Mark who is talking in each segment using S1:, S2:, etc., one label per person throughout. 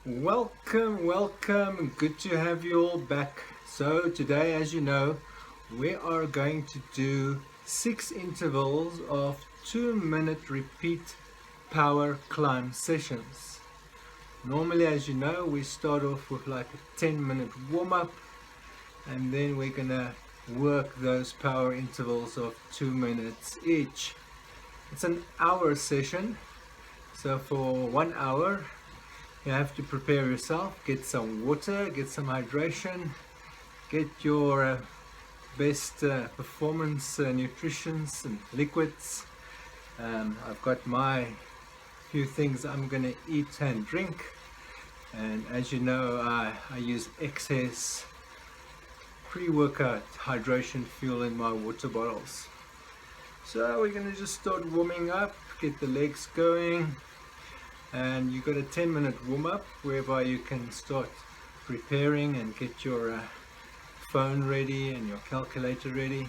S1: Welcome, good to have you all back. So today, as you know, we are going to do 6 intervals of 2-minute repeat power climb sessions. Normally, as you know, we start off with like a 10-minute warm-up, and then we're gonna work those power intervals of 2 minutes each. It's an hour session, so for 1 hour you have to prepare yourself, get some water, get some hydration, get your best performance nutritions and liquids. I've got my few things I'm going to eat and drink, and as you know, I use excess pre-workout hydration fuel in my water bottles. So we're going to just start warming up, get the legs going. And you've got a 10-minute warm-up whereby you can start preparing and get your phone ready and your calculator ready.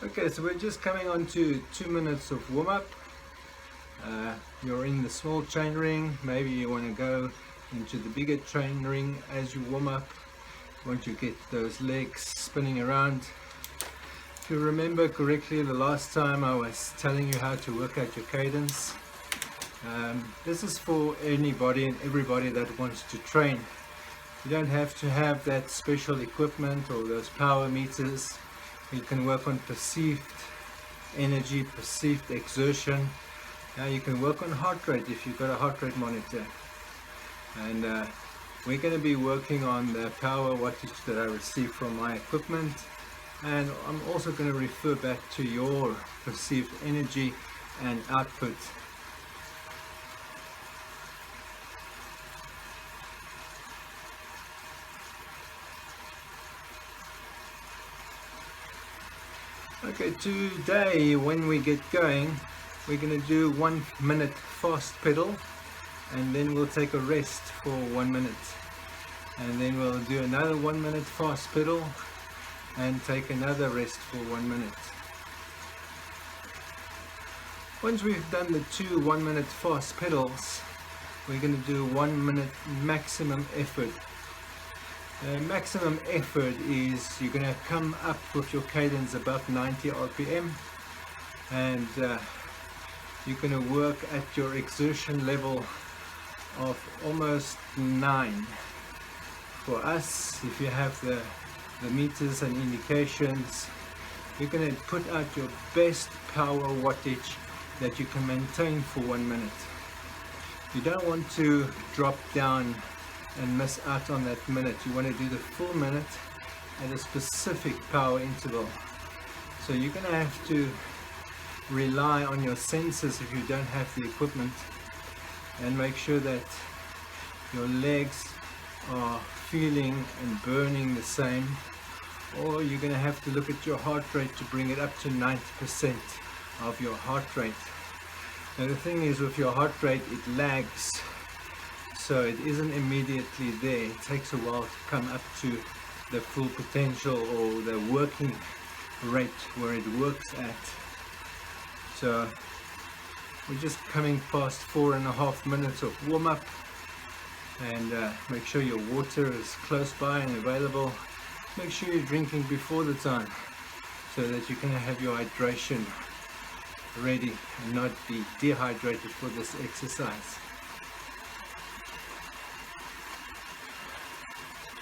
S1: Okay, so we're just coming on to 2 minutes of warm-up. You're in the small chain ring. Maybe you want to go into the bigger chain ring as you warm up. Once you get those legs spinning around. If you remember correctly, the last time I was telling you how to work out your cadence. This is for anybody and everybody that wants to train. You don't have to have that special equipment or those power meters. You can work on perceived energy, perceived exertion. Now you can work on heart rate if you've got a heart rate monitor. And we're going to be working on the power wattage that I receive from my equipment. And I'm also going to refer back to your perceived energy and output. Okay, today when we get going, we're going to do 1 minute fast pedal, and then we'll take a rest for 1 minute, and then we'll do another 1 minute fast pedal and take another rest for 1 minute. Once we've done the 2 1-minute fast pedals, we're going to do 1 minute maximum effort. Maximum effort is you're going to come up with your cadence above 90 RPM, and you're going to work at your exertion level of almost 9. For us, if you have the meters and indications, you're going to put out your best power wattage that you can maintain for 1 minute. You don't want to drop down and miss out on that minute. You want to do the full minute at a specific power interval. So you're going to have to rely on your senses if you don't have the equipment, and make sure that your legs are feeling and burning the same, or you're going to have to look at your heart rate to bring it up to 90% of your heart rate. Now the thing is, with your heart rate, it lags. So it isn't immediately there. It takes a while to come up to the full potential or the working rate where it works at. So we're just coming past 4.5 minutes of warm-up, and make sure your water is close by and available. Make sure you're drinking before the time so that you can have your hydration ready and not be dehydrated for this exercise.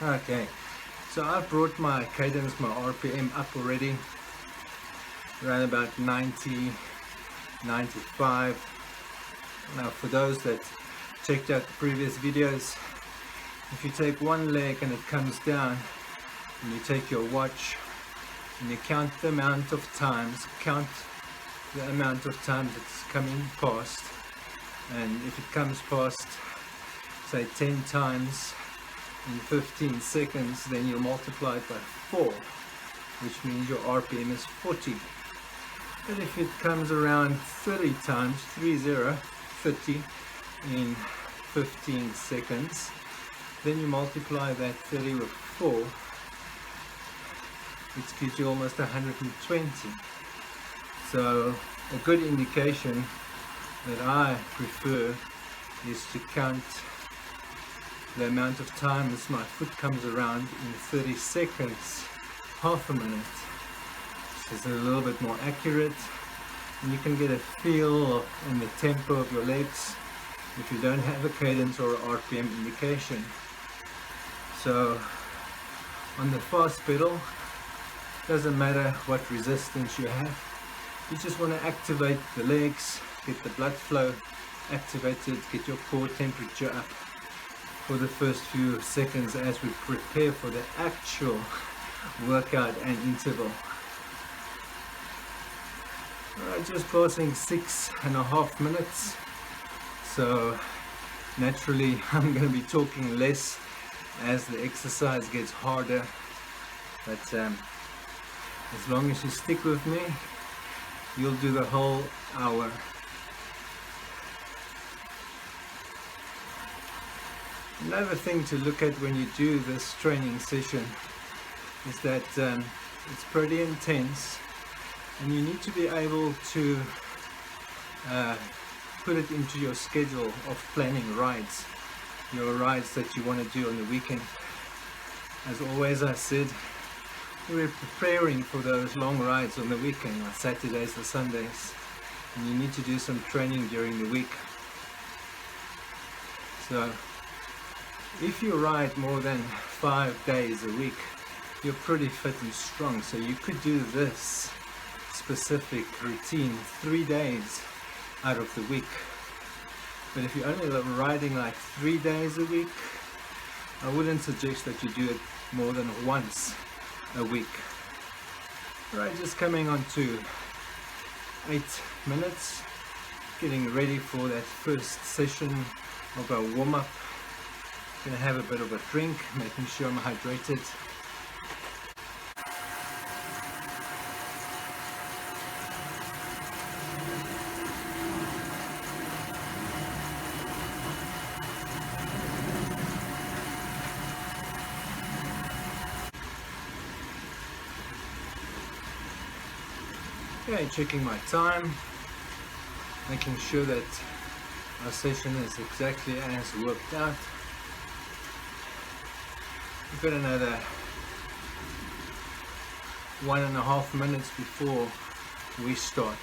S1: Okay, so I've brought my cadence, my RPM up already, around about 90, 95. Now for those that checked out the previous videos, if you take one leg and it comes down, and you take your watch and you count the amount of times, it's coming past, and if it comes past, say 10 times in 15 seconds, then you'll multiply it by 4, which means your RPM is 40. But if it comes around 30 times, 30 in 15 seconds, then you multiply that 30 with 4, which gives you almost 120. So a good indication that I prefer is to count the amount of times my foot comes around in 30 seconds, half a minute. This is a little bit more accurate, and you can get a feel and the tempo of your legs if you don't have a cadence or RPM indication. So on the fast pedal, doesn't matter what resistance you have, you just want to activate the legs, get the blood flow activated, get your core temperature up for the first few seconds as we prepare for the actual workout and interval. Alright, just passing 6.5 minutes, so naturally I'm going to be talking less as the exercise gets harder, but as long as you stick with me, you'll do the whole hour. Another thing to look at when you do this training session is that it's pretty intense, and you need to be able to put it into your schedule of planning rides, your rides that you want to do on the weekend. As always, I said, we're preparing for those long rides on the weekend, on Saturdays or Sundays, and you need to do some training during the week. So if you ride more than 5 days a week, you're pretty fit and strong, so you could do this specific routine 3 days out of the week. But if you're only riding like 3 days a week, I wouldn't suggest that you do it more than once a week. Right, just coming on to 8 minutes, getting ready for that first session of our warm-up. Gonna have a bit of a drink, making sure I'm hydrated. Okay, checking my time, making sure that our session is exactly as worked out. We've got another 1.5 minutes before we start.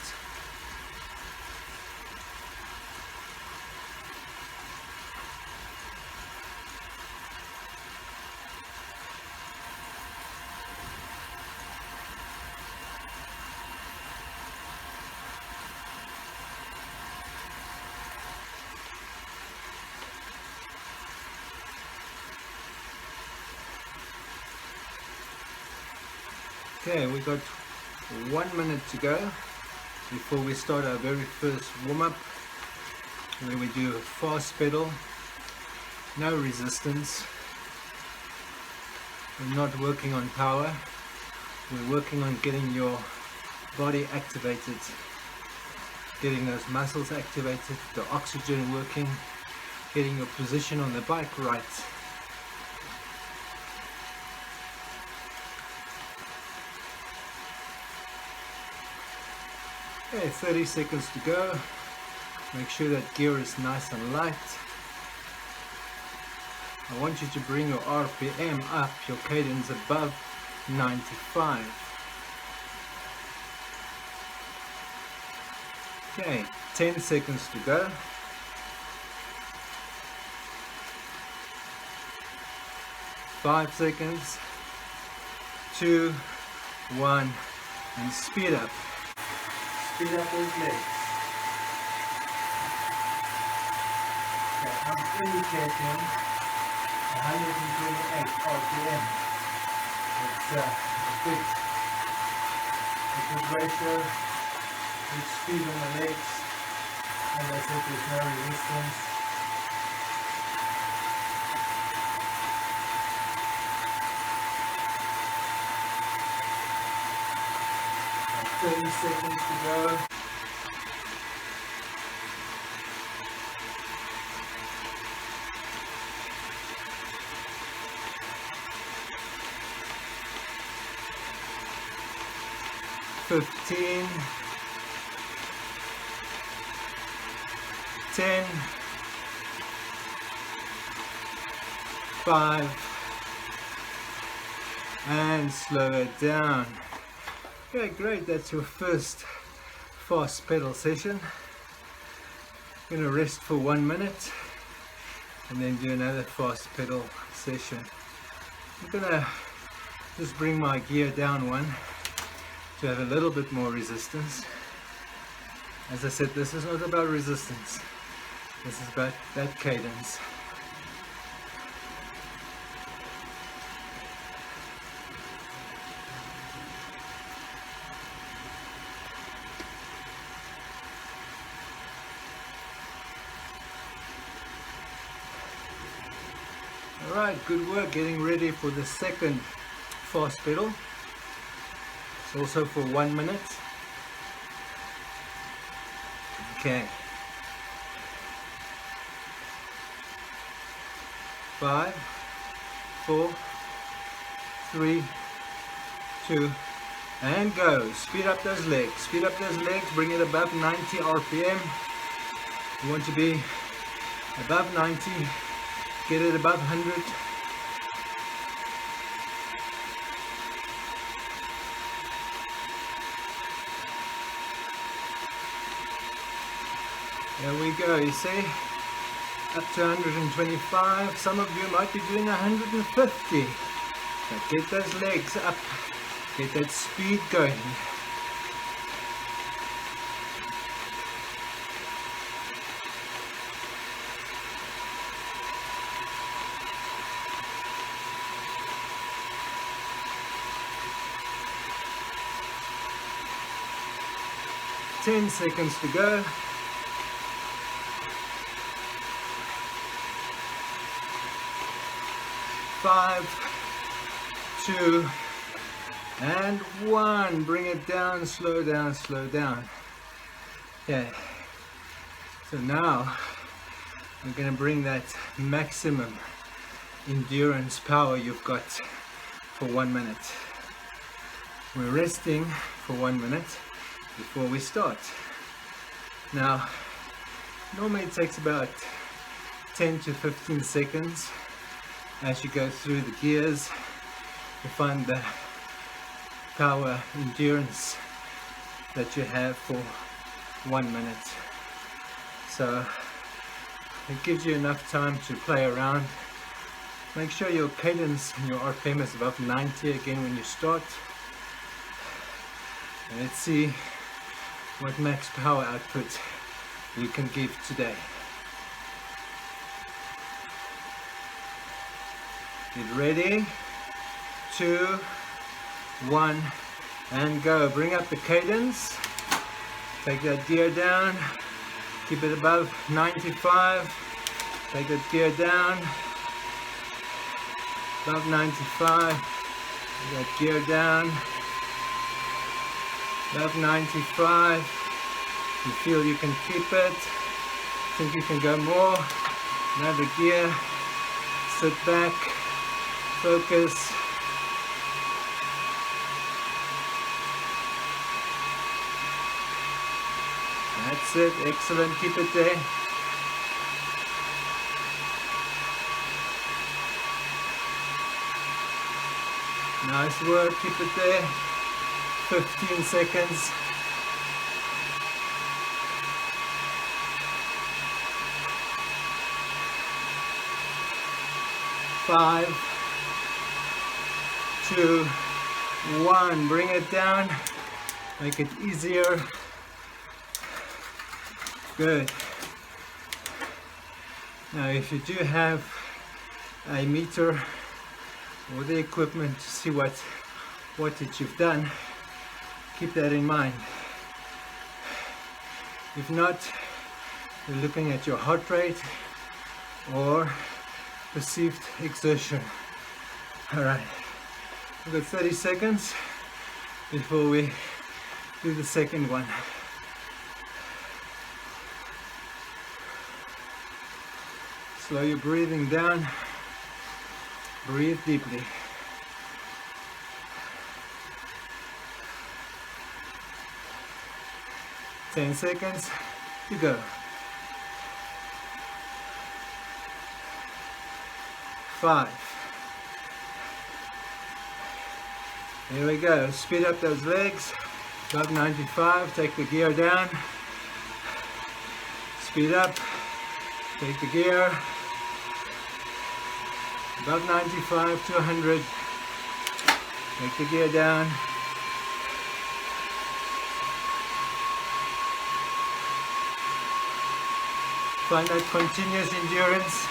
S1: Okay, we got 1 minute to go before we start our very first warm-up, where we do a fast pedal, no resistance. We're not working on power, we're working on getting your body activated, getting those muscles activated, the oxygen working, getting your position on the bike right. Okay, 30 seconds to go. Make sure that gear is nice and light. I want you to bring your RPM up, your cadence above 95. Okay, 10 seconds to go. 5 seconds. 2, 1, and speed up. Speed up those legs. Okay, I'm indicating 128 RPM. It's a bit a good ratio, good speed on the legs, and that's it, there's no resistance. About 30 seconds to go. Fifteen, 10, 5, and slow it down. Okay, great, that's your first fast pedal session. You're going to rest for 1 minute and then do another fast pedal session. I'm going to just bring my gear down one to have a little bit more resistance. As I said, this is not about resistance, this is about that cadence. Alright, good work getting ready for the second fast pedal. It's also for 1 minute. Okay. 5, 4, 3, 2, and go. Speed up those legs. Speed up those legs. Bring it above 90 RPM. You want to be above 90. Get it above 100. There we go, you see, up to 125, some of you might be doing 150, but get those legs up, get that speed going. Ten seconds to go. 5, 2, and 1. Bring it down, slow down, slow down. Okay, so now we're going to bring that maximum endurance power you've got for 1 minute. We're resting for 1 minute before we start. Now, normally it takes about 10 to 15 seconds as you go through the gears to find the power endurance that you have for 1 minute. So it gives you enough time to play around. Make sure your cadence and your RPM is above 90 again when you start. And let's see what max power output you can give today. Get ready, 2, 1, and go. Bring up the cadence. Take that gear down. Keep it above 95. Take that gear down. Above 95. Take that gear down. Above 95. You feel you can keep it. Think you can go more. Another gear. Sit back. Focus. That's it. Excellent. Keep it there. Nice work. Keep it there. 15 seconds. Five, 2, 1. Bring it down. Make it easier. Good. Now, if you do have a meter or the equipment to see what wattage you've done, keep that in mind. If not, you're looking at your heart rate or perceived exertion. Alright, we've got 30 seconds before we do the second one. Slow your breathing down, breathe deeply. 10 seconds to go. 5. Here we go. Speed up those legs. Above 95. Take the gear down. Speed up. Take the gear. Above 95 to 100. Take the gear down. Find that continuous endurance.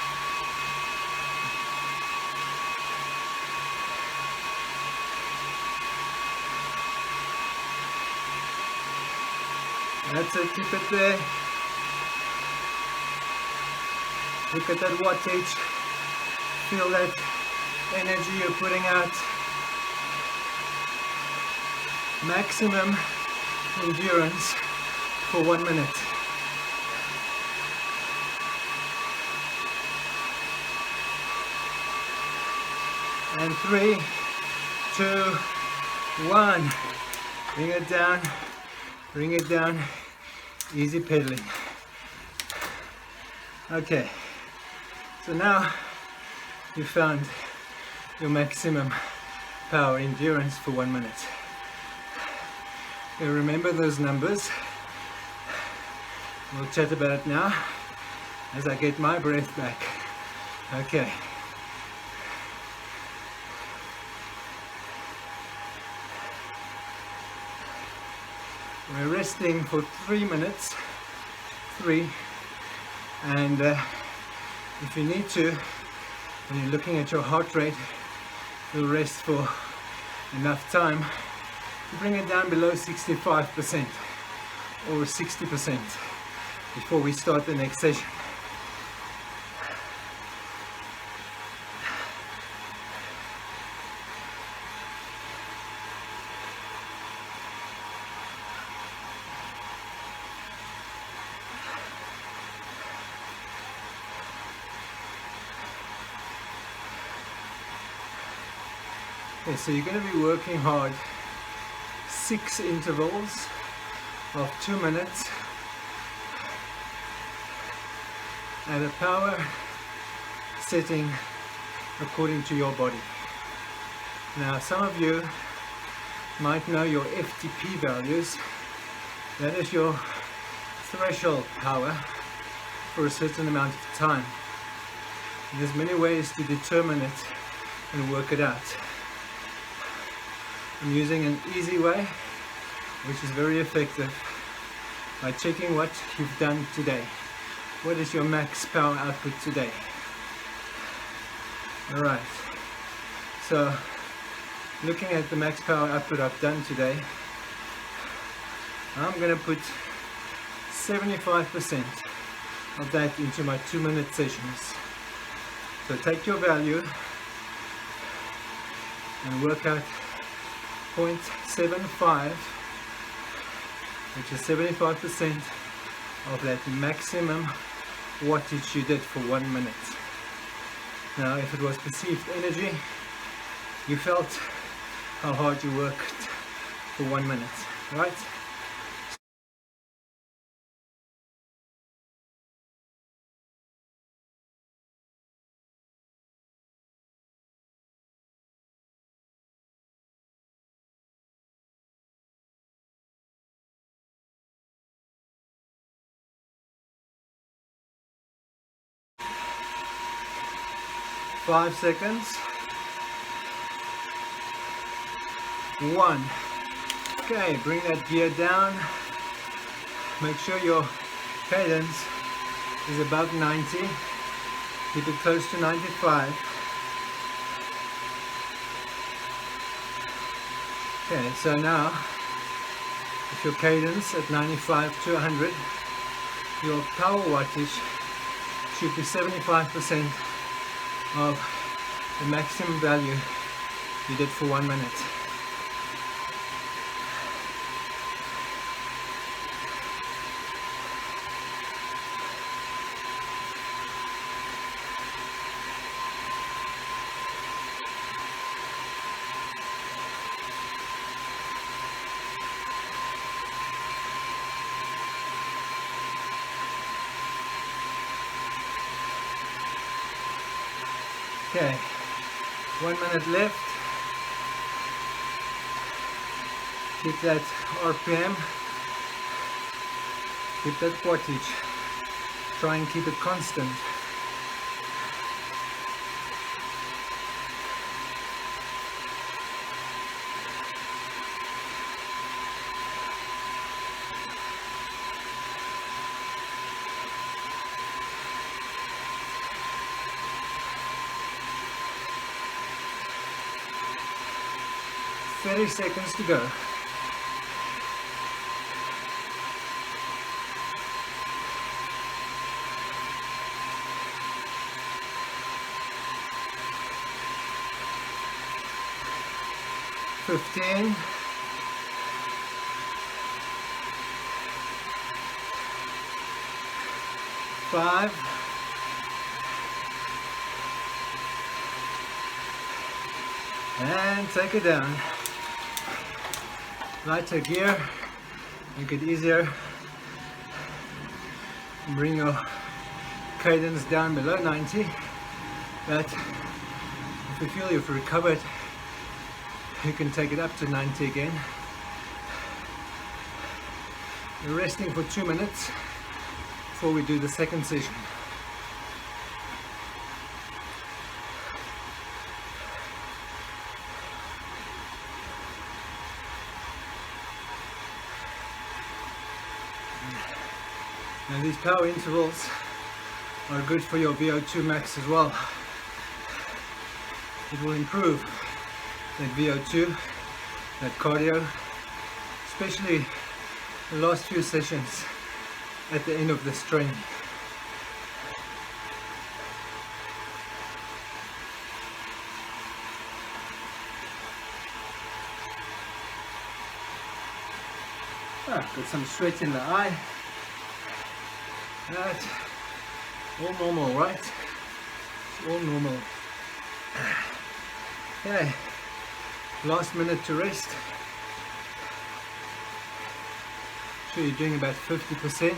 S1: That's it, keep it there. Look at that wattage. Feel that energy you're putting out. Maximum endurance for 1 minute. And 3, 2, 1. Bring it down. Bring it down. Easy pedaling. Okay. So now you found your maximum power endurance for 1 minute. You remember those numbers. We'll chat about it now as I get my breath back. Okay. We're resting for 3 minutes. 3. And if you need to, when you're looking at your heart rate, you'll rest for enough time to bring it down below 65% or 60% before we start the next session. Okay, so you're going to be working hard 6 intervals of 2 minutes at a power setting according to your body. Now some of you might know your FTP values. That is your threshold power for a certain amount of time. And there's many ways to determine it and work it out. I'm using an easy way, which is very effective, by checking what you've done today. What is your max power output today? Alright, so looking at the max power output I've done today, I'm going to put 75% of that into my 2-minute sessions. So take your value and work out 0.75, which is 75% of that maximum wattage you did for 1 minute. Now if it was perceived energy, you felt how hard you worked for 1 minute, right? Five seconds. 1. Okay, bring that gear down. Make sure your cadence is above 90. Keep it close to 95. Okay, so now If your cadence at 95 to 100, your power wattage should be 75% of the maximum value you did for 1 minute. Okay, 1 minute left. Keep that RPM, keep that wattage. Try and keep it constant. Seconds to go. Fifteen. 5. And take it down. Lighter gear, make it easier. Bring your cadence down below 90. But if you feel you've recovered, you can take it up to 90 again. We're resting for 2 minutes before we do the second session. And these power intervals are good for your VO2 max as well. It will improve that VO2, that cardio, especially the last few sessions at the end of this training. Got some sweat in the eye. That's all normal, right? It's all normal. Okay, last minute to rest. So you're doing about 50%.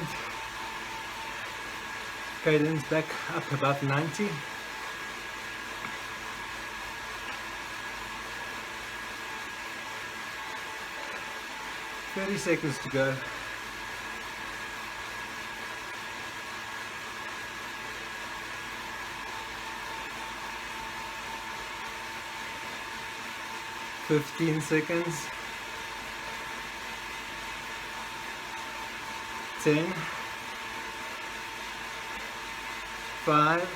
S1: Cadence back up about 90. "30 seconds to go. "15 seconds. 10. 5.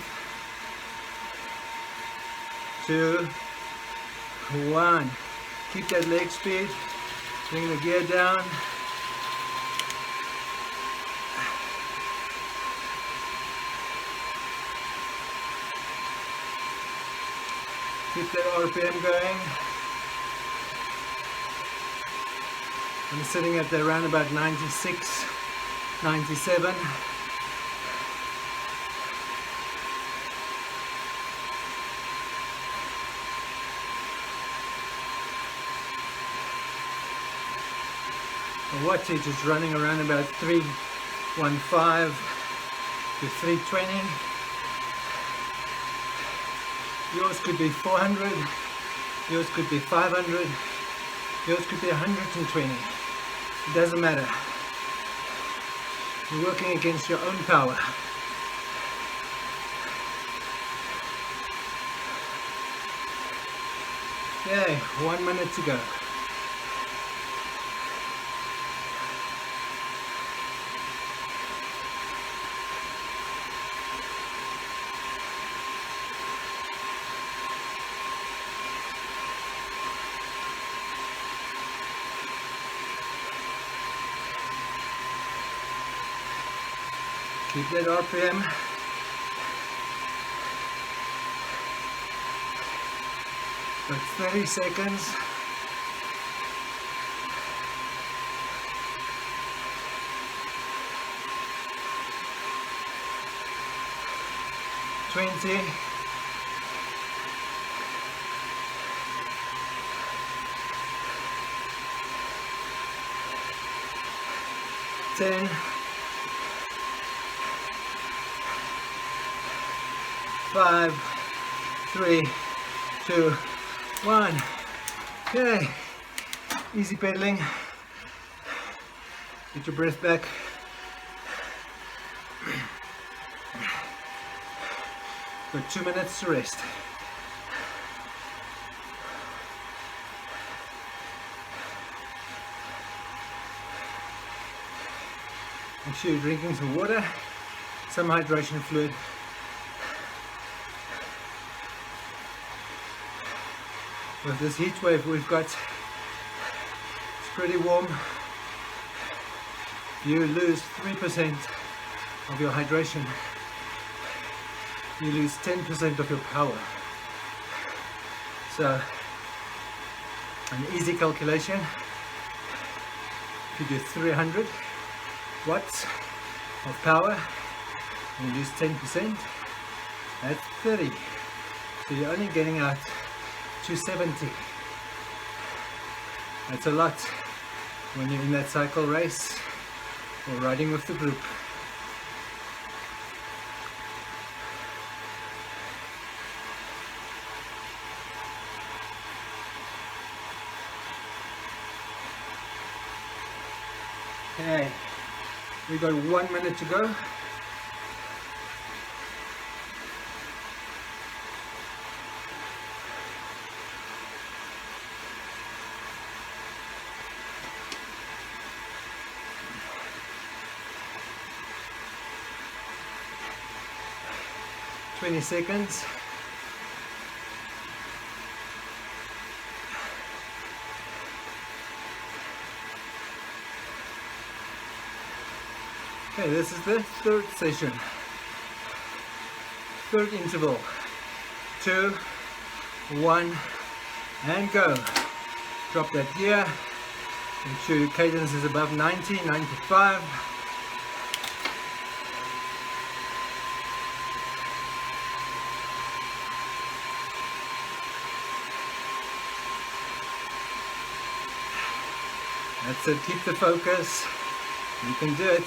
S1: 2. 1. Keep that leg speed. Bring the gear down. Keep that RPM going. I'm sitting at around about 96, 97. The wattage is running around about 315 to 320. Yours could be 400, yours could be 500, yours could be 120. It doesn't matter. You're working against your own power. Okay, 1 minute to go. Keep that RPM. That's 30 seconds. $20. 10. 5, 3, 2, 1. Okay, easy pedaling. Get your breath back. Got 2 minutes to rest. Make sure you're drinking some water, some hydration fluid. With this heat wave we've got, it's pretty warm. You lose 3% of your hydration. You lose 10% of your power. So, an easy calculation, if you do 300 watts of power and you lose 10%, that's 30. So you're only getting out 270. That's a lot when you're in that cycle race or riding with the group. Okay, we got 1 minute to go. Twenty seconds. Okay, this is the third session, third interval. 2, 1, and go. Drop that gear. Make sure your cadence is above 90, 95. That's it, keep the focus. You can do it.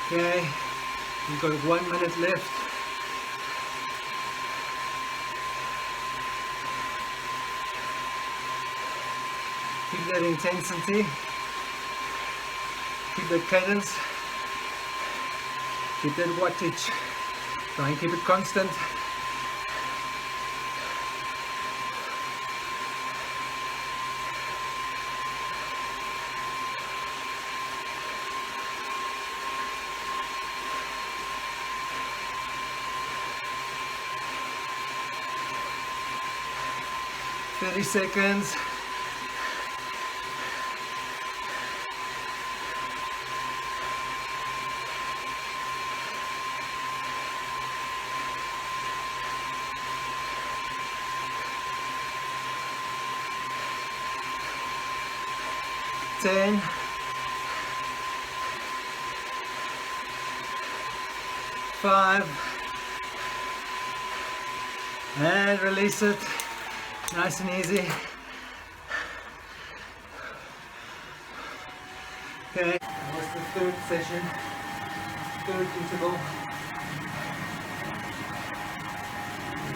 S1: Okay, we've got 1 minute left. Keep that intensity, keep that cadence, keep that wattage. Try and keep it constant. Thirty seconds. Ten. 5. And release it. Nice and easy. Okay, that was the third session, third interval.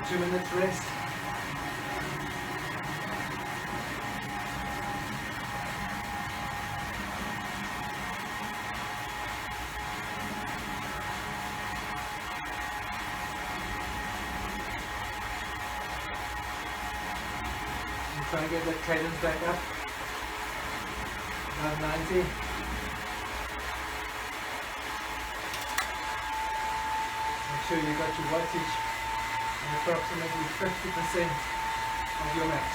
S1: 2 minutes rest. Try and get that cadence back up. About 90. Make sure you got your wattage at approximately 50% of your max.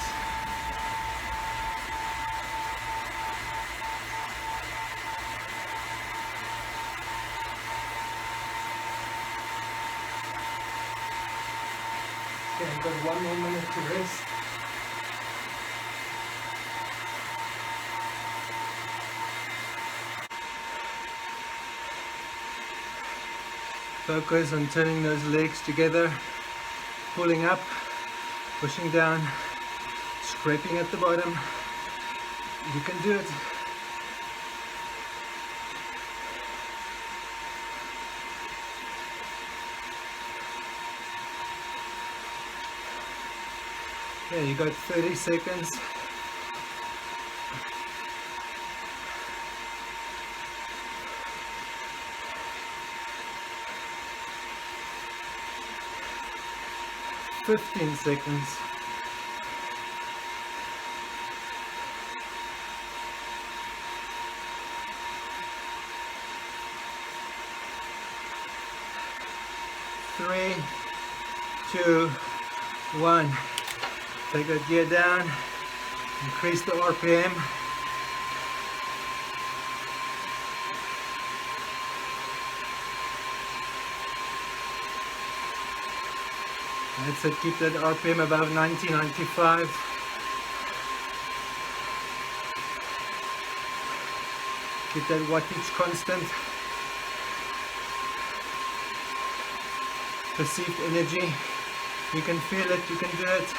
S1: Okay, I've got 1 more minute to rest. Focus on turning those legs together, pulling up, pushing down, scraping at the bottom. You can do it. Okay, you got 30 seconds. Fifteen seconds. 3, 2, 1. Take that gear down, increase the RPM. That's it, keep that RPM above 90, 95. Keep that wattage constant. Perceived energy, you can feel it, you can do it.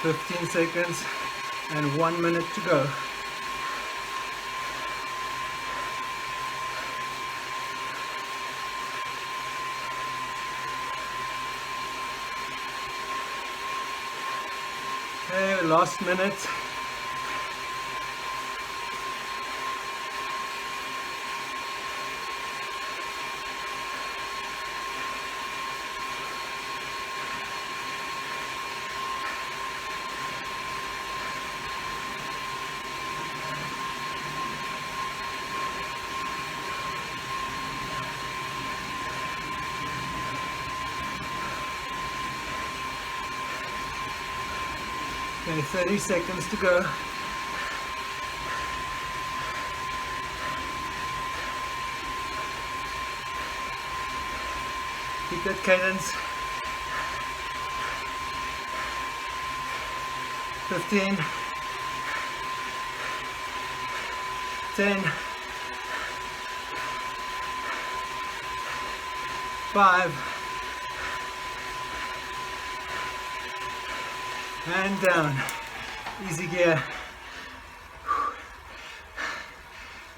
S1: Fifteen seconds and 1 minute to go. Okay, last minute. Okay, 30 seconds to go. Keep that cadence. 15, 10, 5, and down. Easy gear.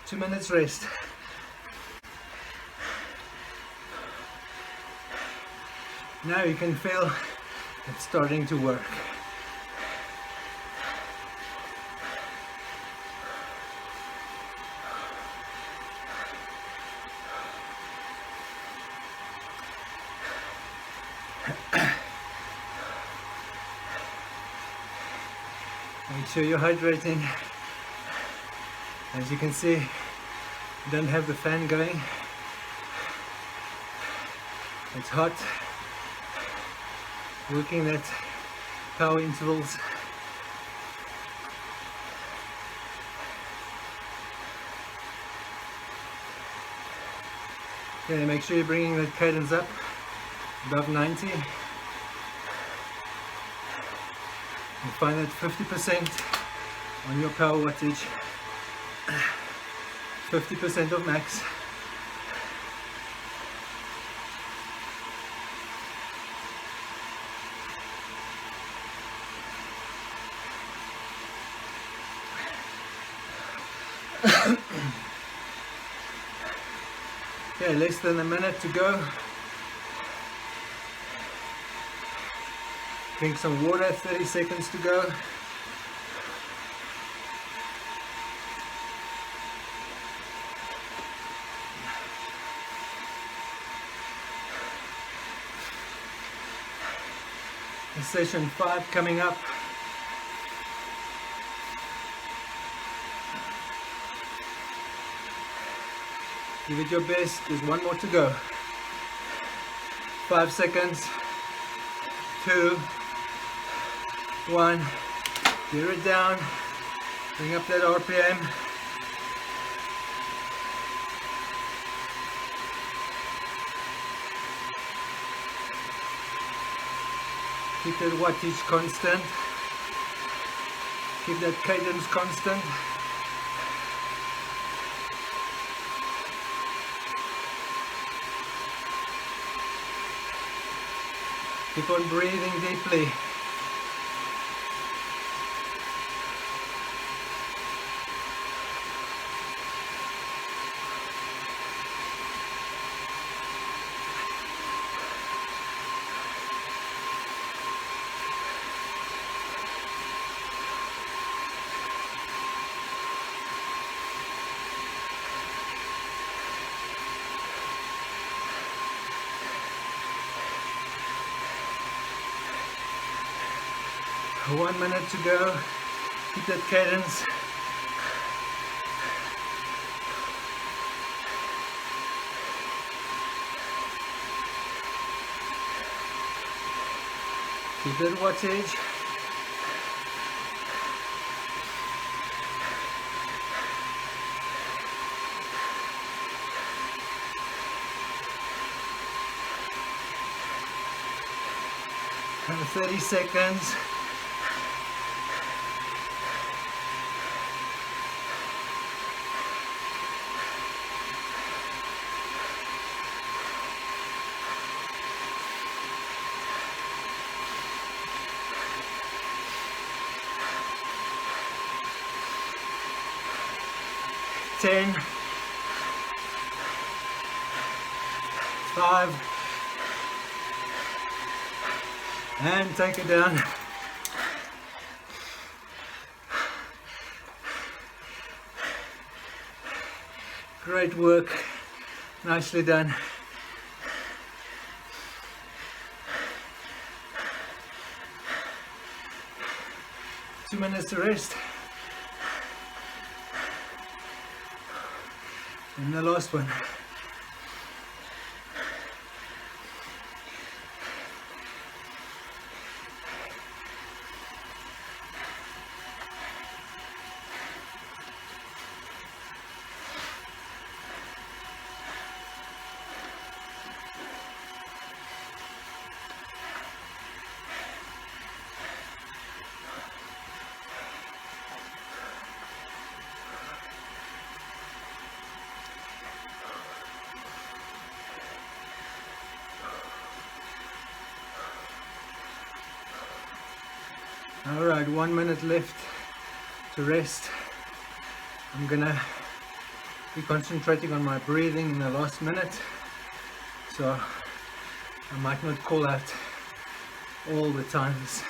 S1: 2 minutes rest. Now you can feel it's starting to work. Make sure you're hydrating. As you can see, you don't have the fan going. It's hot. Working at power intervals. Okay, make sure you're bringing that cadence up above 90. And find that 50% on your power wattage, 50% of max. Okay, less than a minute to go. Drink some water, 30 seconds to go. Session 5 coming up. Give it your best. There's one more to go. 5 seconds. 2, 1. Gear it down. Bring up that RPM. Keep that wattage constant. Keep that cadence constant. Keep on breathing deeply. One minute to go. Keep that cadence. Keep that wattage. And 30 seconds. Ten, 5, and take it down. Great work, nicely done. Two minutes to rest. And the last one. All right, 1 minute left to rest. I'm gonna be concentrating on my breathing in the last minute, so I might not call out all the times.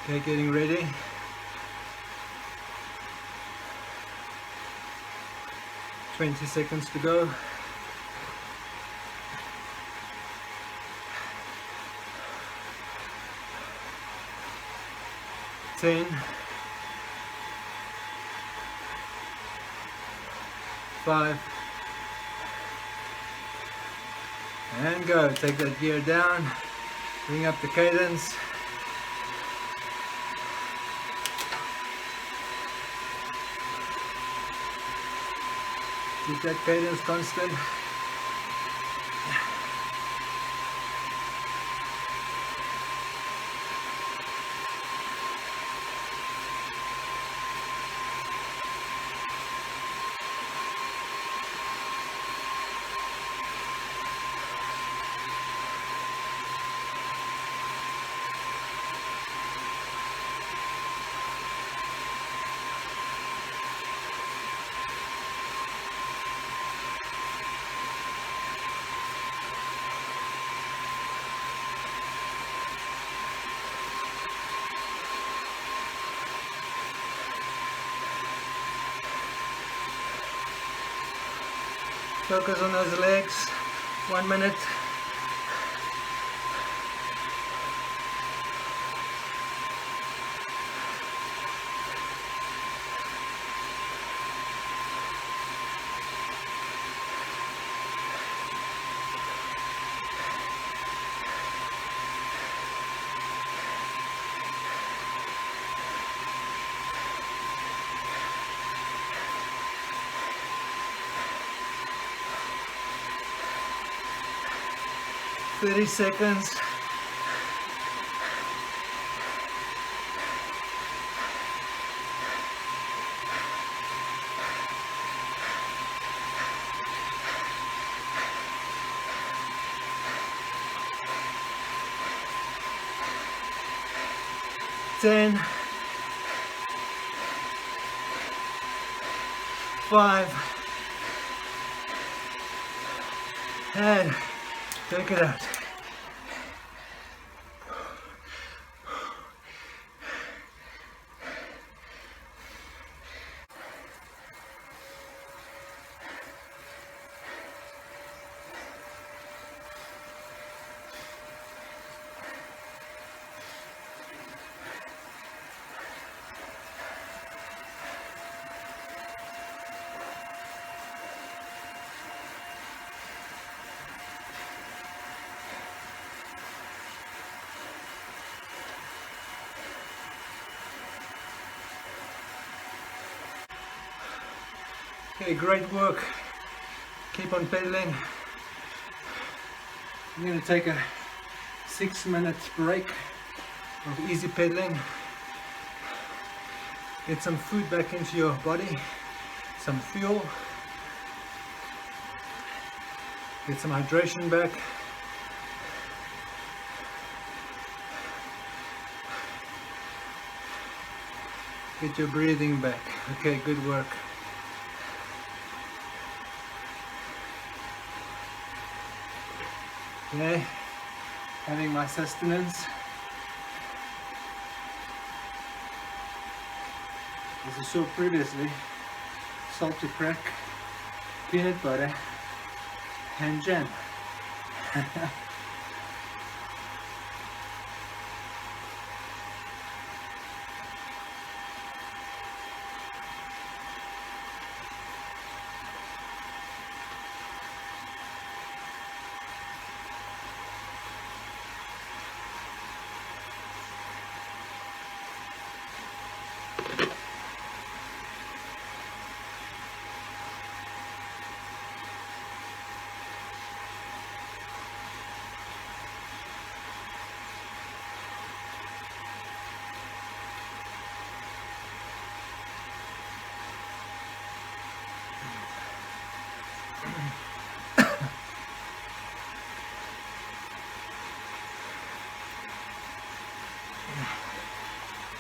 S1: Okay, getting ready. Twenty seconds to go. 10, 5, and go. Take that gear down, bring up the cadence. Keep that cadence constant. Focus on those legs. 1 minute. Thirty seconds. Ten. 5. And take it out. Okay, great work. Keep on pedaling. I'm going to take a 6-minute break of easy pedaling. Get some food back into your body, some fuel. Get some hydration back. Get your breathing back. Okay, good work. Okay, having my sustenance. As I saw previously, salted crack, peanut butter, and jam.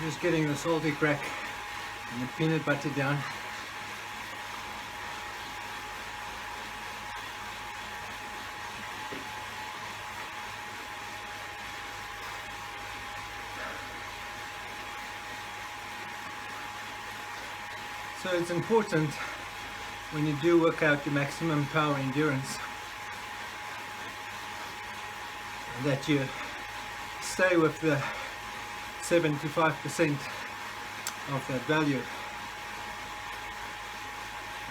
S1: Just getting the salty crack and the peanut butter down. So it's important when you do work out your maximum power endurance that you stay with the 75% of that value.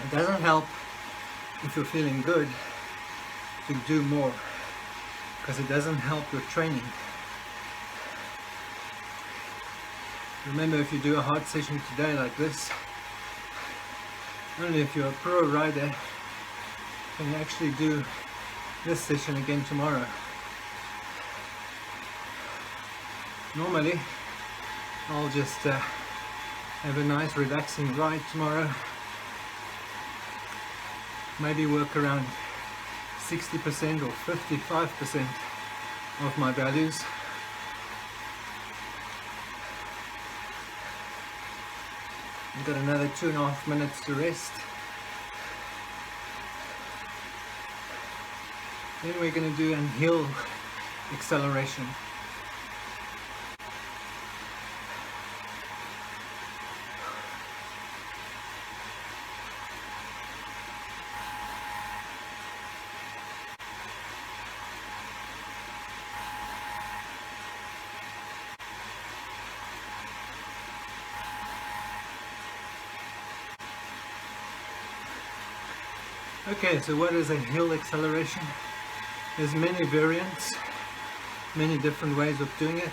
S1: It doesn't help if you're feeling good to do more, because it doesn't help your training. Remember, if you do a hard session today like this, only if you're a pro rider can you actually do this session again tomorrow. Normally I'll just have a nice relaxing ride tomorrow, maybe work around 60% or 55% of my values. I've got another 2.5 minutes to rest. Then we're going to do an hill acceleration. Okay, so what is a hill acceleration? There's many variants, many different ways of doing it.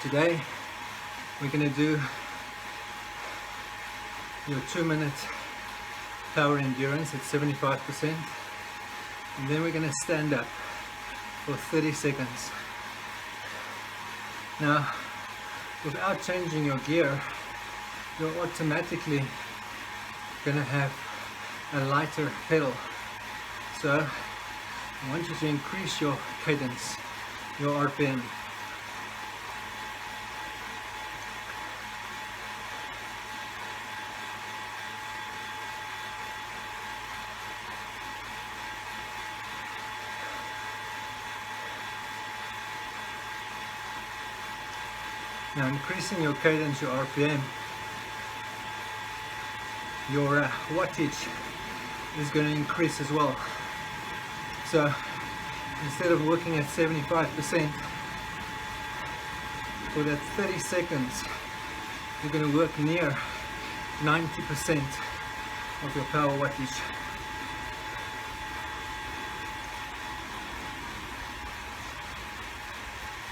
S1: Today we're going to do your 2-minute power endurance at 75%, and then we're going to stand up for 30 seconds. Now, without changing your gear, you're automatically going to have a lighter pedal. So I want you to increase your cadence, your RPM. Now, increasing your cadence, your RPM, your wattage is going to increase as well. So instead of working at 75%, for that 30 seconds, you're going to work near 90% of your power wattage.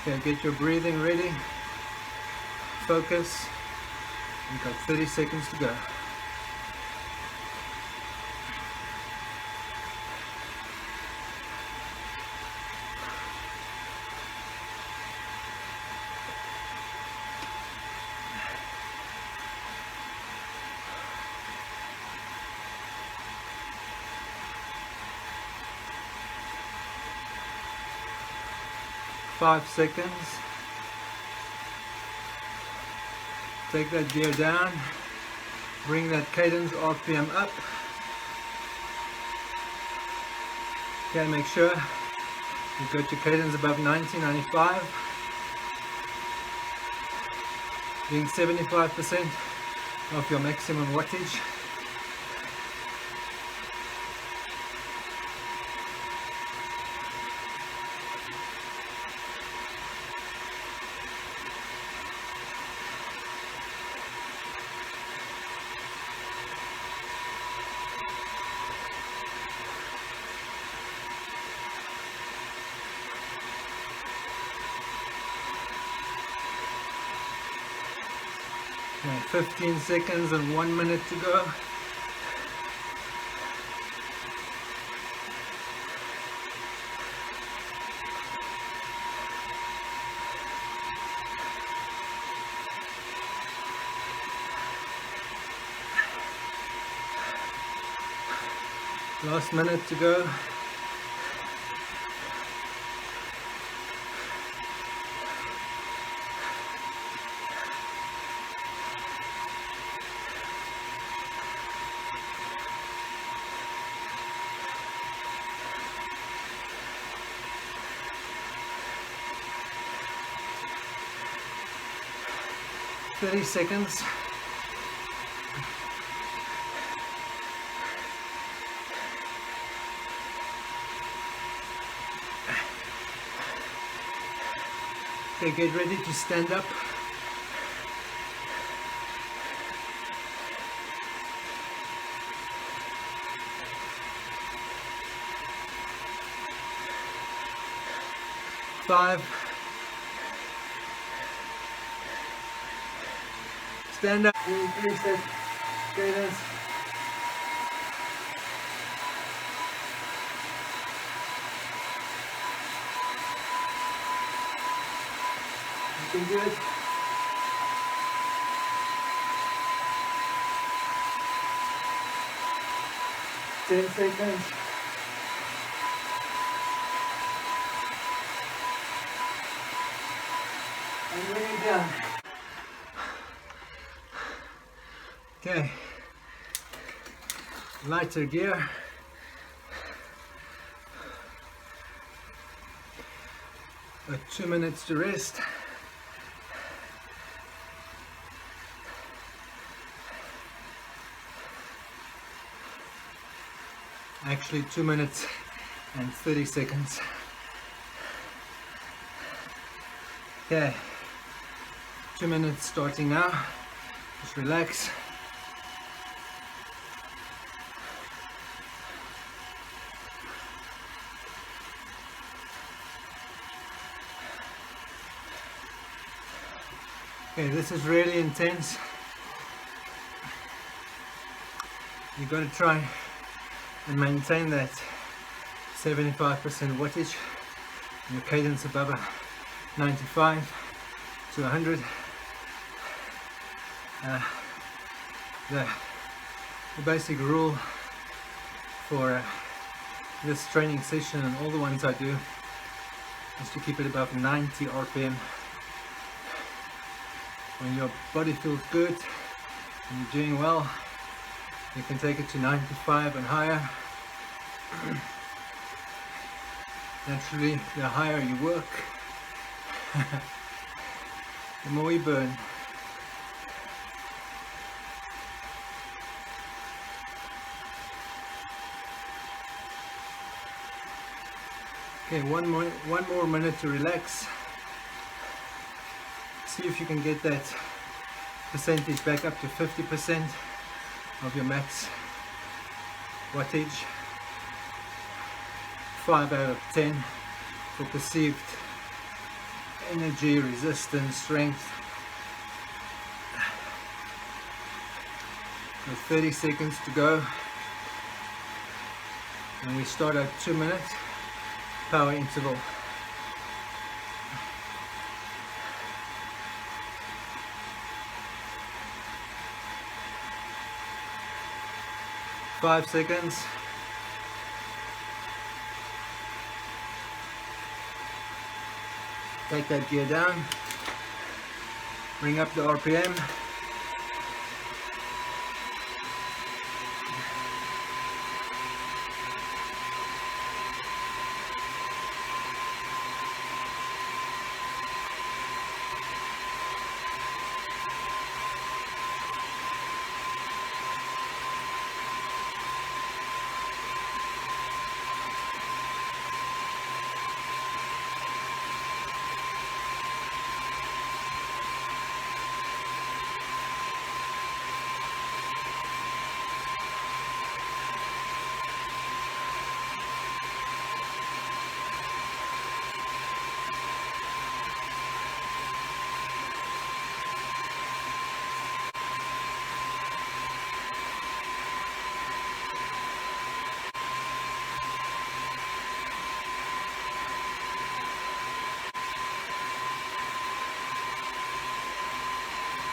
S1: Okay, get your breathing ready. Focus. You've got 30 seconds to go. Five seconds. Take that gear down, bring that cadence RPM up. Okay, make sure you've got your cadence above 90, 95, being 75% of your maximum wattage. Okay, 15 seconds and 1 minute to go. Last minute to go. Thirty seconds. Okay, get ready to stand up. Five. Stand up. Increase that cadence. Looking good. Ten seconds. And bring it down. Okay. Lighter gear. Got 2 minutes to rest. Actually 2 minutes and 30 seconds. Okay, 2 minutes starting now. Just relax. Okay, this is really intense. You've got to try and maintain that 75% wattage, your cadence above a 95 to 100. The basic rule for this training session and all the ones I do is to keep it above 90 RPM. When your body feels good and you're doing well, you can take it to 95 and higher. Naturally, the higher you work, the more you burn. Okay, one more minute to relax. See if you can get that percentage back up to 50% of your max wattage. 5 out of 10 for perceived energy, resistance, strength. So 30 seconds to go, and we start at 2 minutes power interval. Five seconds. Take that gear down. Bring up the RPM.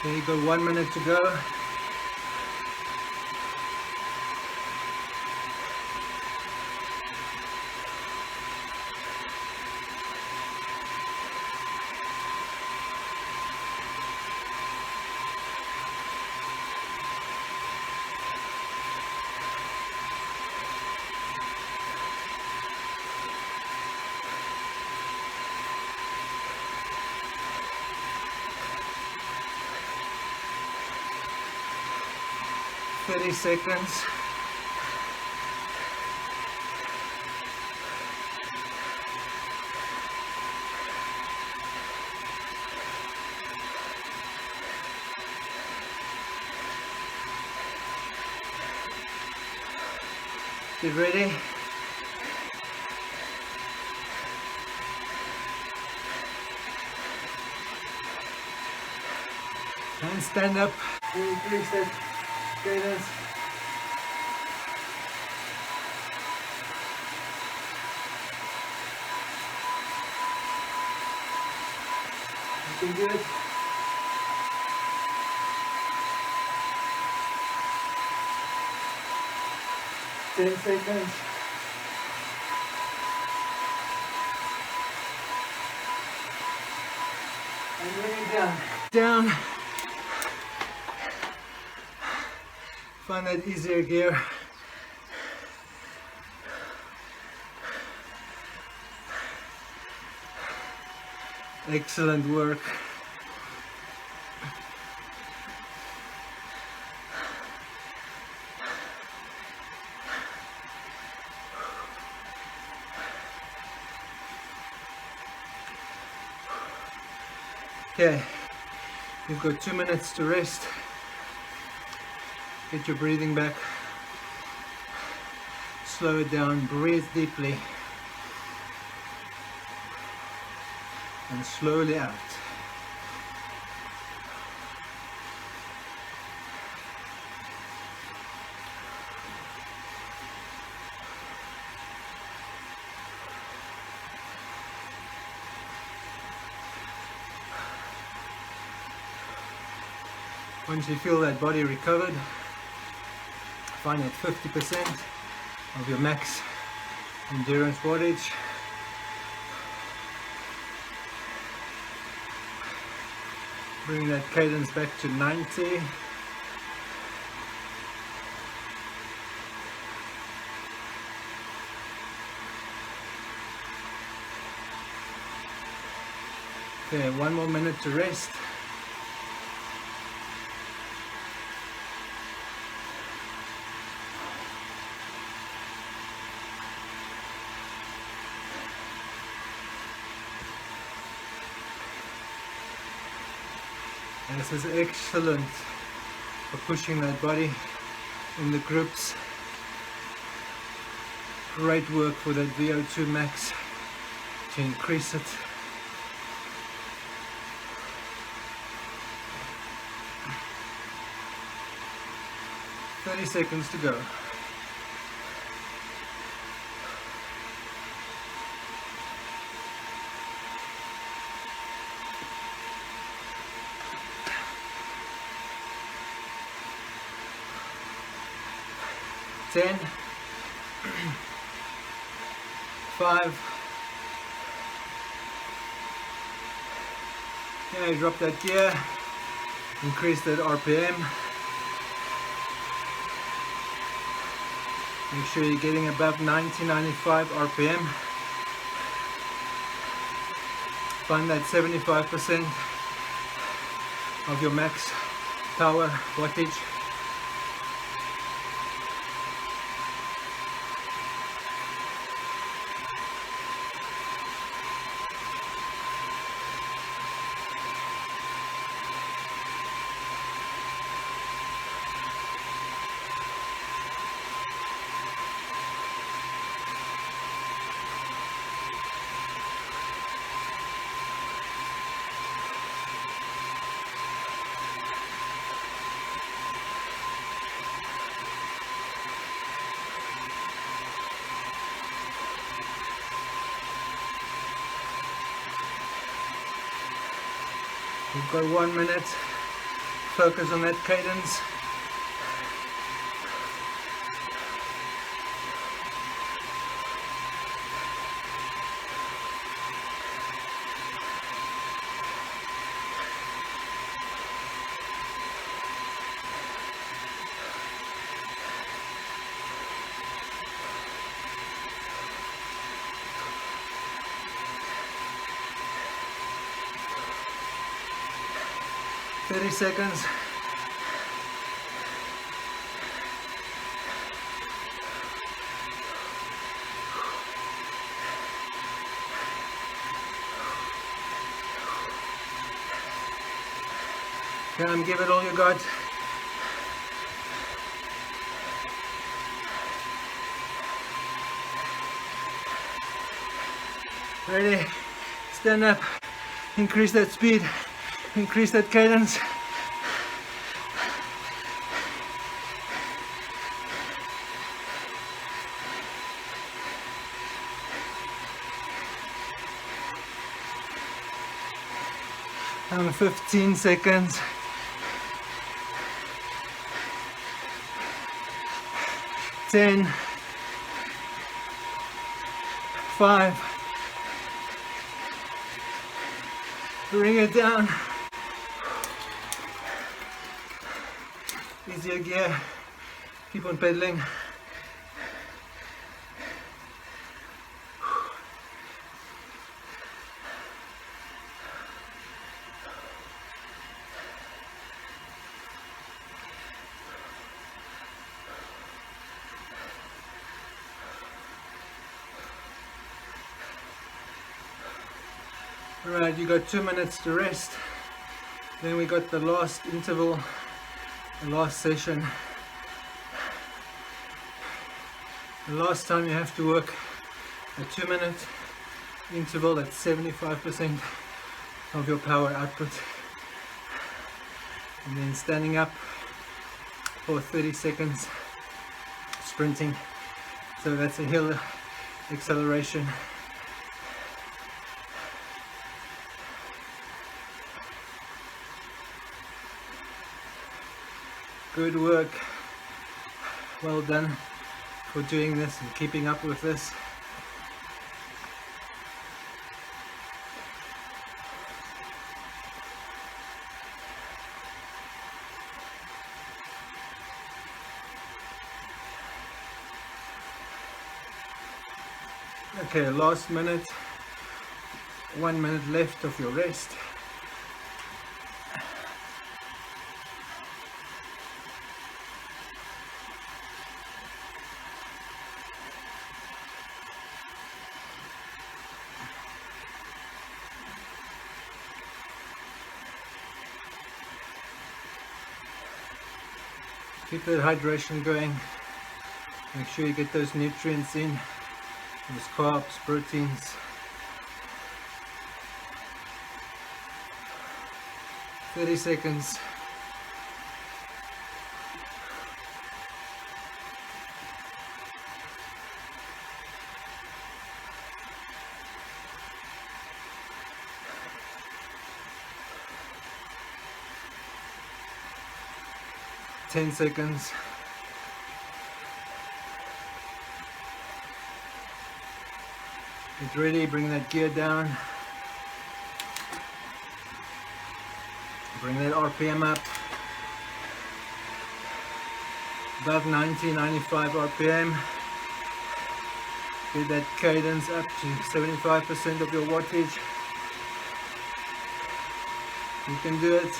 S1: There you go, 1 minute to go. Seconds. Get ready. And stand up. Increase that cadence. Looking good. Ten seconds. And bring it down. Down. Find that easier gear. Excellent work. Okay, you've got 2 minutes to rest. Get your breathing back. Slow it down, breathe deeply. And slowly out. Once you feel that body recovered, find at 50% of your max endurance wattage. Bring that cadence back to 90. Okay, 1 more minute to rest. And this is excellent for pushing that body in the groups. Great work for that VO2 max to increase it. "30 seconds to go." Ten, 5. Yeah, drop that gear, increase that RPM. Make sure you're getting above 90-95 RPM. Find that 75% of your max power wattage. We've got 1 minute. Focus on that cadence. "30 seconds. Come, give it all you got. Ready? Stand up. Increase that speed. Increase that cadence. And 15 seconds. 10, 5. Bring it down. Easier gear. Keep on pedaling. Alright, you got 2 minutes to rest. Then we got the last interval, the last session. The last time you have to work a 2-minute interval at 75% of your power output. And then standing up for 30 seconds, sprinting. So that's a hill acceleration. Good work. Well done for doing this and keeping up with this. Okay, last minute, 1 minute left of your rest. Keep that hydration going. Make sure you get those nutrients in, those carbs, proteins. 30 seconds. Ten seconds. Get ready, bring that gear down. Bring that RPM up. Above 90, 95 RPM. Get that cadence up to 75% of your wattage. You can do it.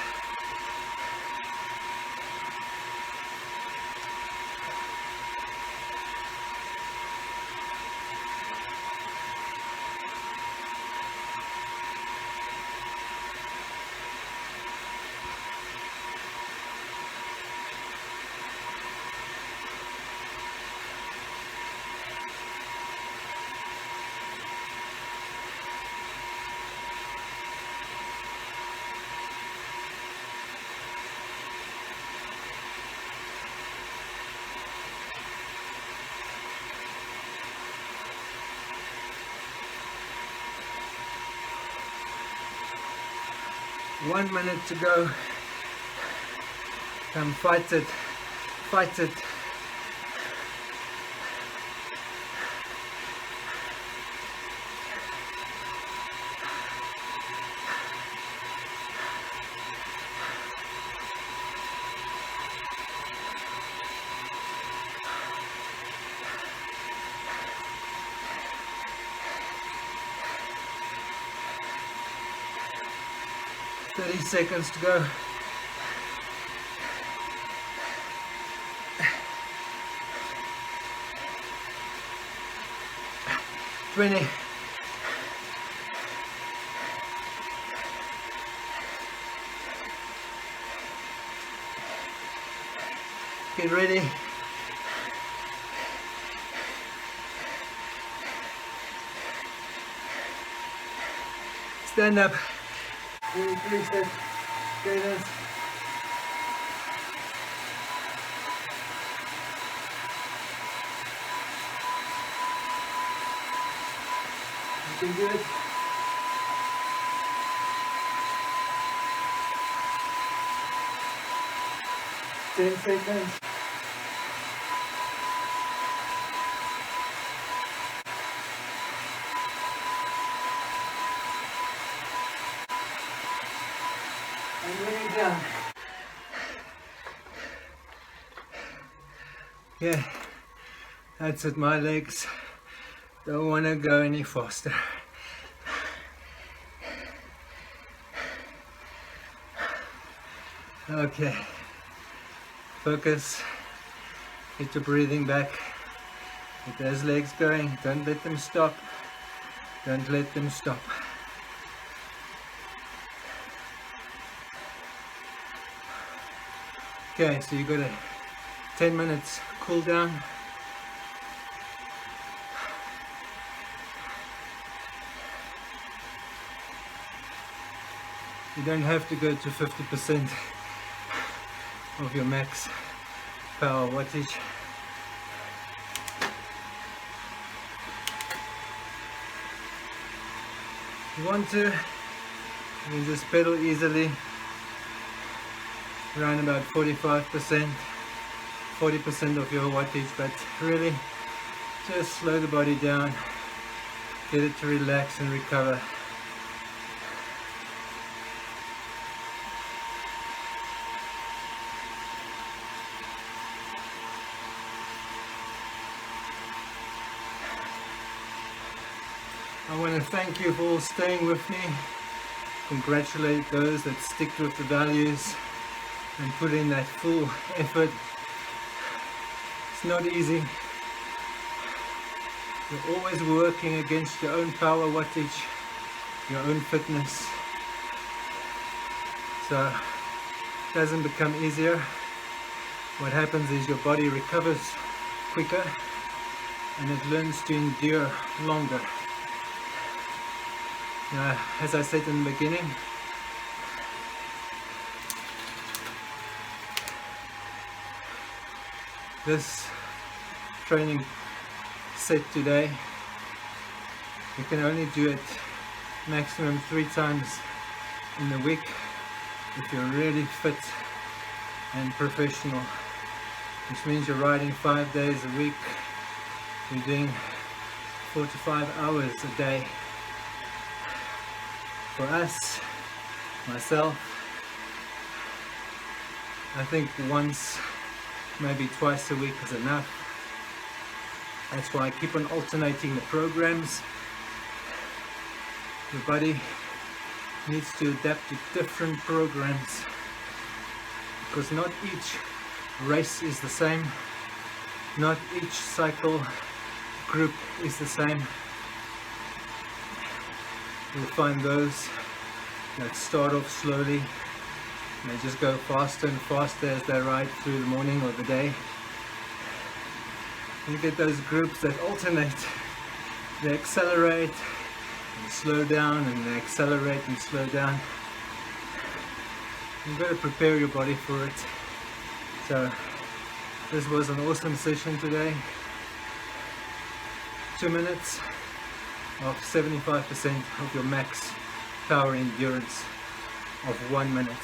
S1: One minute to go. Come fight it. Fight it. Thirty seconds to go. Twenty. Get ready. Stand up. Increase that cadence. You can do it. Ten seconds. And bring it down. Yeah, that's it. My legs don't want to go any faster. Okay, focus, get your breathing back, get those legs going, don't let them stop, don't let them stop. Okay, so you got a 10 minutes cool down. You don't have to go to 50% of your max power wattage. If you want to, you can just pedal easily. around about 45%, 40% of your wattage, but really just slow the body down, get it to relax and recover. I want to thank you for all staying with me. Congratulate those that stick with the values and put in that full effort. It's not easy. You're always working against your own power wattage, your own fitness. So it doesn't become easier. What happens is your body recovers quicker and it learns to endure longer. Now, as I said in the beginning, this training set today, you can only do it maximum 3 times in the week if you're really fit and professional, which means you're riding 5 days a week, you're doing 4 to 5 hours a day. For us, myself, I think once, maybe twice a week is enough. That's why I keep on alternating the programs. Your body needs to adapt to different programs because not each race is the same, not each cycle group is the same. You'll find those that start off slowly, they just go faster and faster as they ride through the morning or the day. You get those groups that alternate, they accelerate and slow down and they accelerate and slow down. You've got to prepare your body for it. So this was an awesome session today. 2 minutes of 75% of your max power endurance of 1 minute.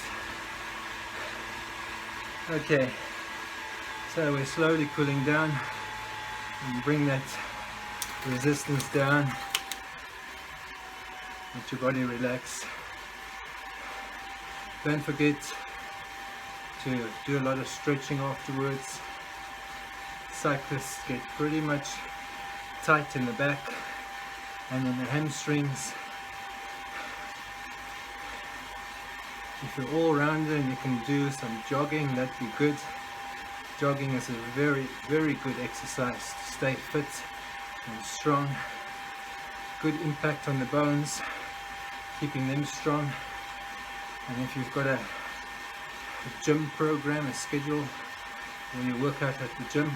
S1: Okay, so we're slowly cooling down and bring that resistance down. Let your body relax. Don't forget to do a lot of stretching afterwards. Cyclists get pretty much tight in the back and in the hamstrings. If you're all rounder and you can do some jogging, that'd be good. Jogging is a very, very good exercise to stay fit and strong. Good impact on the bones, keeping them strong. And if you've got a gym program, a schedule when you work out at the gym,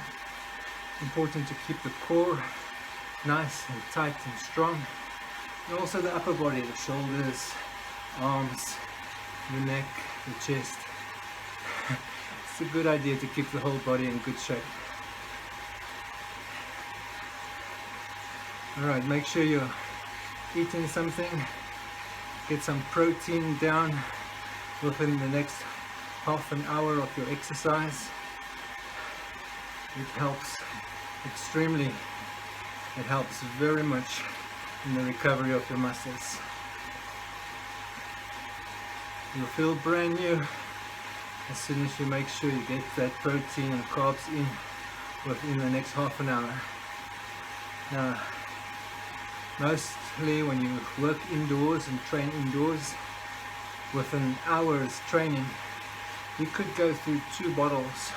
S1: important to keep the core nice and tight and strong, and also the upper body, the shoulders, arms, the neck, the chest. It's a good idea to keep the whole body in good shape. Alright, make sure you're eating something, get some protein down within the next half an hour of your exercise. It helps extremely. It helps very much in the recovery of your muscles. You'll feel brand new as soon as you make sure you get that protein and carbs in within the next half an hour. Now, mostly when you work indoors and train indoors, within hours training, you could go through 2 bottles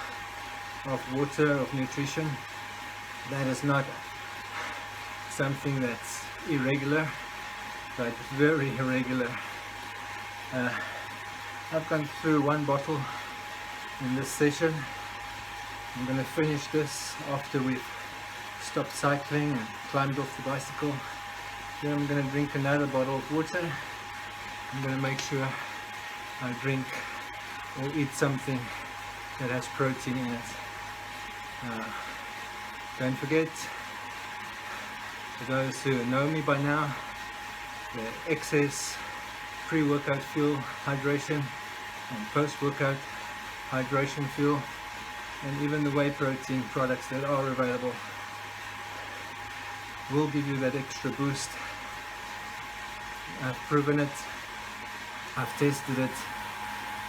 S1: of water, of nutrition. That is not something that's irregular, but very irregular. I've gone through 1 bottle in this session. I'm going to finish this after we've stopped cycling and climbed off the bicycle. Then I'm going to drink another bottle of water. I'm going to make sure I drink or eat something that has protein in it. Don't forget, for those who know me by now, the excess pre-workout fuel, hydration and post-workout hydration fuel, and even the whey protein products that are available will give you that extra boost. I've proven it, I've tested it,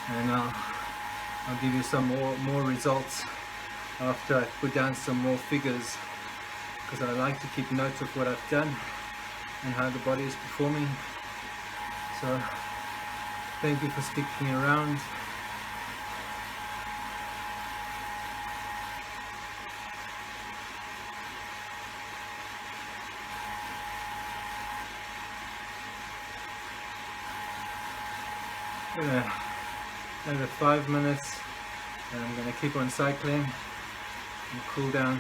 S1: and I'll give you some more results after I put down some more figures, because I like to keep notes of what I've done and how the body is performing. So thank you for sticking around. Another 5 minutes, and I'm going to keep on cycling and cool down.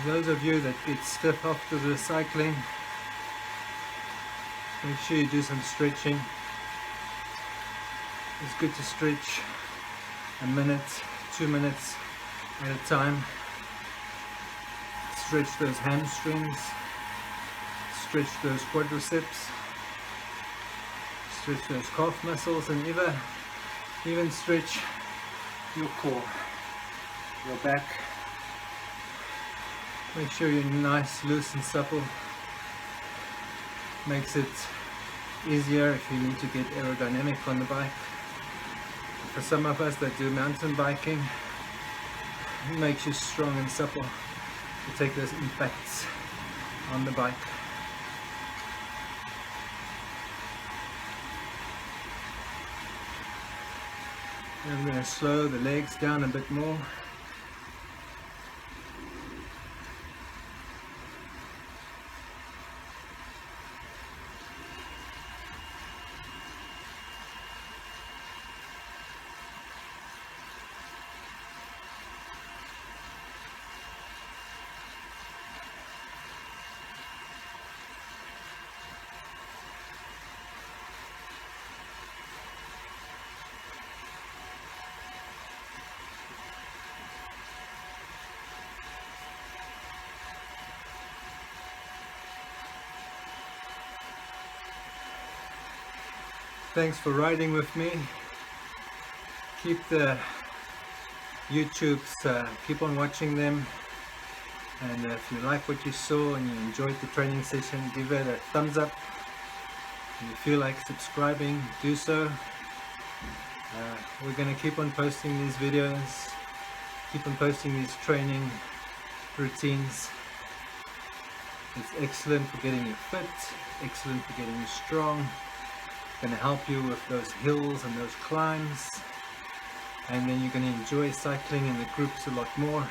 S1: Those of you that get stiff after the cycling, make sure you do some stretching. It's good to stretch a minute, 2 minutes at a time. Stretch those hamstrings, stretch those quadriceps, stretch those calf muscles, and even stretch your core, your back. Make sure you're nice, loose and supple. Makes it easier if you need to get aerodynamic on the bike. For some of us that do mountain biking, it makes you strong and supple to take those impacts on the bike. And I'm going to slow the legs down a bit more. Thanks for riding with me. Keep the YouTubes, keep on watching them, and if you like what you saw and you enjoyed the training session, give it a thumbs up. If you feel like subscribing, do so. We're going to keep on posting these videos, keep on posting these training routines. It's excellent for getting you fit, excellent for getting you strong. Going to help you with those hills and those climbs, and then you're going to enjoy cycling in the groups a lot more.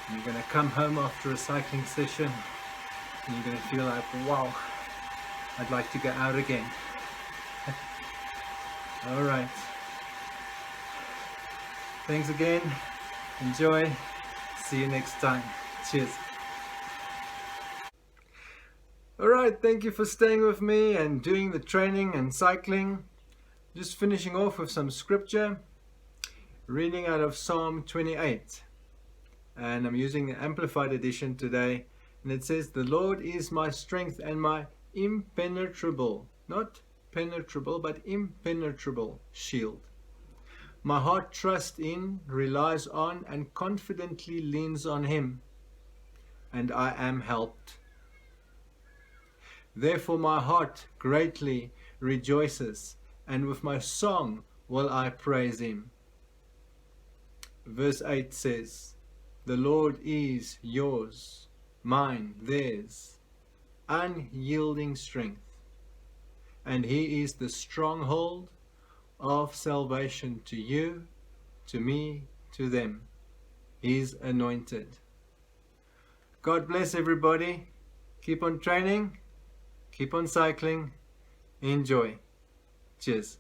S1: And you're going to come home after a cycling session and you're going to feel like, wow, I'd like to go out again. Alright, thanks again, enjoy, see you next time, cheers. Alright, thank you for staying with me and doing the training and cycling. Just finishing off with some scripture, reading out of Psalm 28, and I'm using the Amplified Edition today, and it says, "The Lord is my strength and my impenetrable," not penetrable, but impenetrable shield. "My heart trusts in, relies on, and confidently leans on him, and I am helped. Therefore my heart greatly rejoices, and with my song will I praise him." Verse 8 says, "The Lord is yours, mine, theirs, unyielding strength, and he is the stronghold of salvation to you, to me, to them, his anointed." God bless everybody. Keep on training, keep on cycling, enjoy. Cheers.